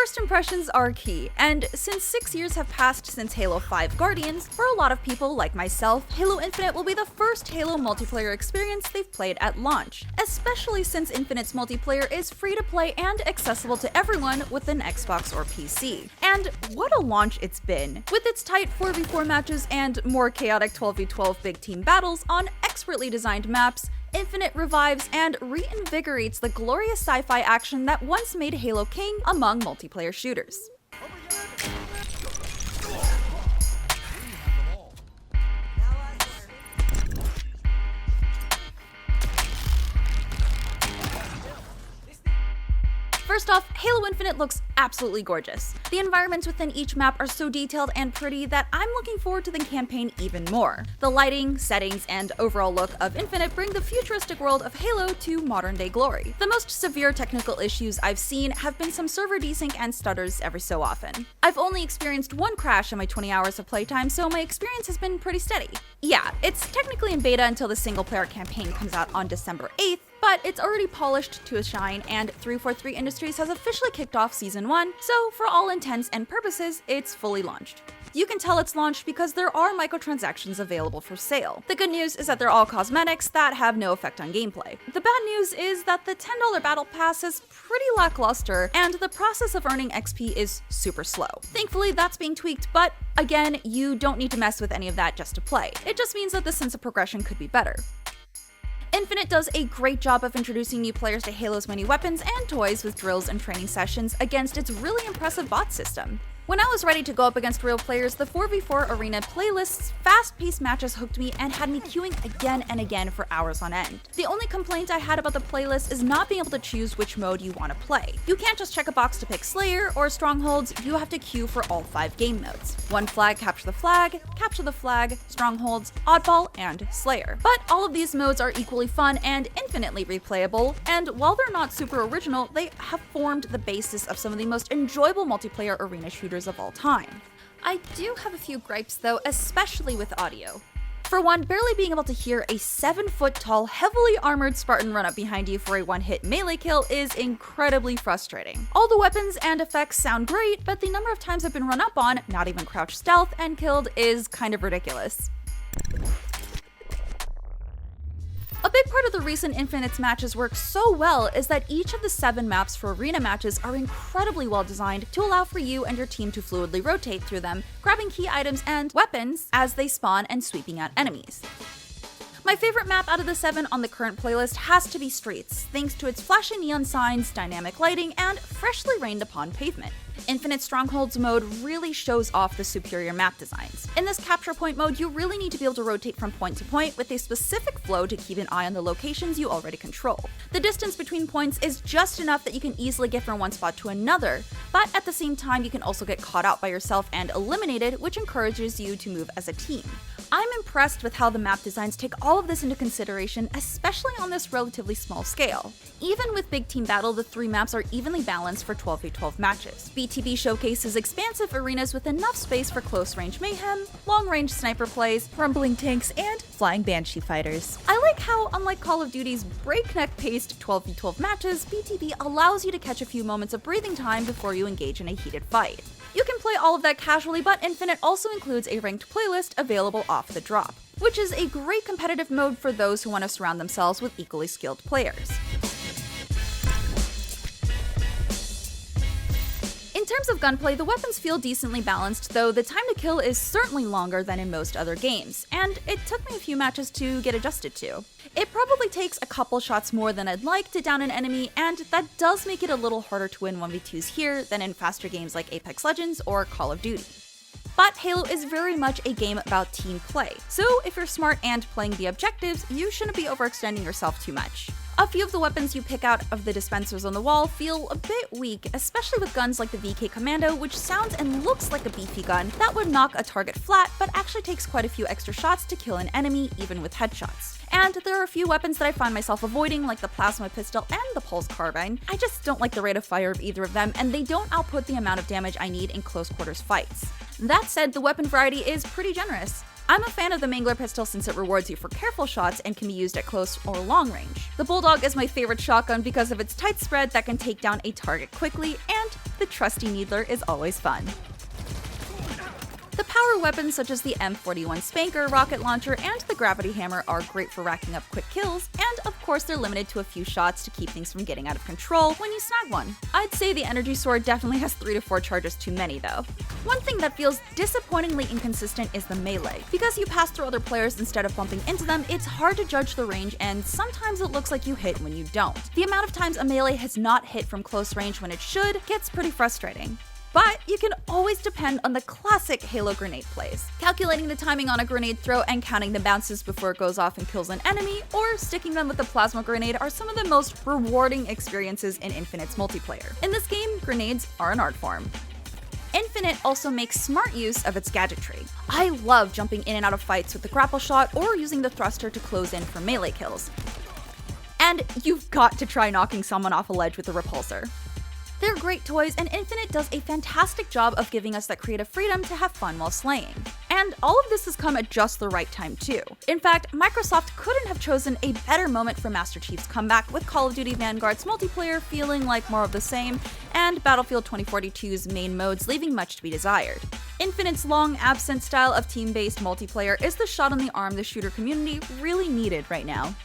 First impressions are key, and since 6 years have passed since Halo 5 Guardians, for a lot of people like myself, Halo Infinite will be the first Halo multiplayer experience they've played at launch, especially since Infinite's multiplayer is free to play and accessible to everyone with an Xbox or PC. And what a launch it's been! With its tight 4v4 matches and more chaotic 12v12 big team battles on expertly designed maps, Infinite revives and reinvigorates the glorious sci-fi action that once made Halo king among multiplayer shooters. First off, Halo Infinite looks absolutely gorgeous. The environments within each map are so detailed and pretty that I'm looking forward to the campaign even more. The lighting, settings, and overall look of Infinite bring the futuristic world of Halo to modern-day glory. The most severe technical issues I've seen have been some server desync and stutters every so often. I've only experienced one crash in my 20 hours of playtime, so my experience has been pretty steady. Yeah, it's technically in beta until the single-player campaign comes out on December 8th, but it's already polished to a shine, and 343 Industries has officially kicked off Season 1, so for all intents and purposes, it's fully launched. You can tell it's launched because there are microtransactions available for sale. The good news is that they're all cosmetics that have no effect on gameplay. The bad news is that the $10 Battle Pass is pretty lackluster, and the process of earning XP is super slow. Thankfully, that's being tweaked, but again, you don't need to mess with any of that just to play. It just means that the sense of progression could be better. Infinite does a great job of introducing new players to Halo's many weapons and toys with drills and training sessions against its really impressive bot system. When I was ready to go up against real players, the 4v4 Arena playlist's fast-paced matches hooked me and had me queuing again and again for hours on end. The only complaint I had about the playlist is not being able to choose which mode you want to play. You can't just check a box to pick Slayer or Strongholds, you have to queue for all 5 game modes. One Flag, Capture the Flag, Strongholds, Oddball, and Slayer. But all of these modes are equally fun and infinitely replayable, and while they're not super original, they have formed the basis of some of the most enjoyable multiplayer arena shooters of all time. I do have a few gripes though, especially with audio. For one, barely being able to hear a 7-foot-tall, heavily armored Spartan run up behind you for a one-hit melee kill is incredibly frustrating. All the weapons and effects sound great, but the number of times I've been run up on, not even crouch stealth, and killed is kind of ridiculous. A big part of the recent Infinite's matches work so well is that each of the 7 maps for arena matches are incredibly well designed to allow for you and your team to fluidly rotate through them, grabbing key items and weapons as they spawn and sweeping out enemies. My favorite map out of the 7 on the current playlist has to be Streets, thanks to its flashy neon signs, dynamic lighting, and freshly rained upon pavement. Infinite Strongholds mode really shows off the superior map designs. In this capture point mode, you really need to be able to rotate from point to point with a specific flow to keep an eye on the locations you already control. The distance between points is just enough that you can easily get from one spot to another, but at the same time you can also get caught out by yourself and eliminated, which encourages you to move as a team. I'm impressed with how the map designs take all of this into consideration, especially on this relatively small scale. Even with Big Team Battle, the 3 maps are evenly balanced for 12v12 matches. BTB showcases expansive arenas with enough space for close-range mayhem, long-range sniper plays, rumbling tanks, and flying banshee fighters. I like how, unlike Call of Duty's breakneck-paced 12v12 matches, BTB allows you to catch a few moments of breathing time before you engage in a heated fight. You can play all of that casually, but Infinite also includes a ranked playlist available off the drop, which is a great competitive mode for those who want to surround themselves with equally skilled players. In terms of gunplay, the weapons feel decently balanced, though the time to kill is certainly longer than in most other games, and it took me a few matches to get adjusted to. It probably takes a couple shots more than I'd like to down an enemy, and that does make it a little harder to win 1v2s here than in faster games like Apex Legends or Call of Duty. But Halo is very much a game about team play, so if you're smart and playing the objectives, you shouldn't be overextending yourself too much. A few of the weapons you pick out of the dispensers on the wall feel a bit weak, especially with guns like the VK Commando, which sounds and looks like a beefy gun that would knock a target flat, but actually takes quite a few extra shots to kill an enemy, even with headshots. And there are a few weapons that I find myself avoiding, like the plasma pistol and the pulse carbine. I just don't like the rate of fire of either of them, and they don't output the amount of damage I need in close quarters fights. That said, the weapon variety is pretty generous. I'm a fan of the Mangler pistol since it rewards you for careful shots and can be used at close or long range. The Bulldog is my favorite shotgun because of its tight spread that can take down a target quickly, and the trusty needler is always fun. The power weapons such as the M41 Spanker rocket launcher and the gravity hammer are great for racking up quick kills, and of course they're limited to a few shots to keep things from getting out of control when you snag one. I'd say the energy sword definitely has 3 to 4 charges too many though. One thing that feels disappointingly inconsistent is the melee. Because you pass through other players instead of bumping into them, it's hard to judge the range, and sometimes it looks like you hit when you don't. The amount of times a melee has not hit from close range when it should gets pretty frustrating. But you can always depend on the classic Halo grenade plays. Calculating the timing on a grenade throw and counting the bounces before it goes off and kills an enemy, or sticking them with a plasma grenade are some of the most rewarding experiences in Infinite's multiplayer. In this game, grenades are an art form. Infinite also makes smart use of its gadgetry. I love jumping in and out of fights with the grapple shot or using the thruster to close in for melee kills. And you've got to try knocking someone off a ledge with the repulsor. They're great toys, and Infinite does a fantastic job of giving us that creative freedom to have fun while slaying. And all of this has come at just the right time too. In fact, Microsoft couldn't have chosen a better moment for Master Chief's comeback, with Call of Duty Vanguard's multiplayer feeling like more of the same, and Battlefield 2042's main modes leaving much to be desired. Infinite's long-absent style of team-based multiplayer is the shot in the arm the shooter community really needed right now.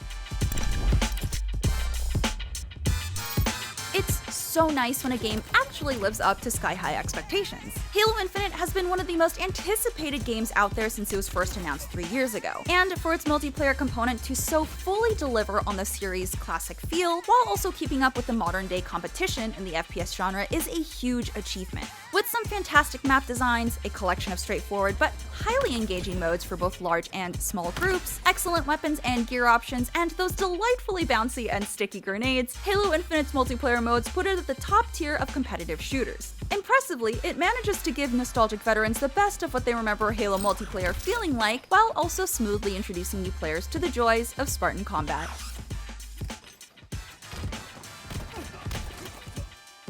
It's so nice when a game actually lives up to sky-high expectations. Halo Infinite has been one of the most anticipated games out there since it was first announced 3 years ago, and for its multiplayer component to so fully deliver on the series' classic feel, while also keeping up with the modern-day competition in the FPS genre is a huge achievement. With some fantastic map designs, a collection of straightforward but highly engaging modes for both large and small groups, excellent weapons and gear options, and those delightfully bouncy and sticky grenades, Halo Infinite's multiplayer modes put it at the top tier of competitive shooters. Impressively, it manages to give nostalgic veterans the best of what they remember Halo multiplayer feeling like, while also smoothly introducing new players to the joys of Spartan combat.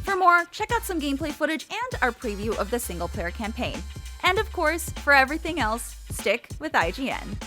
For more, check out some gameplay footage and our preview of the single-player campaign. And of course, for everything else, stick with IGN.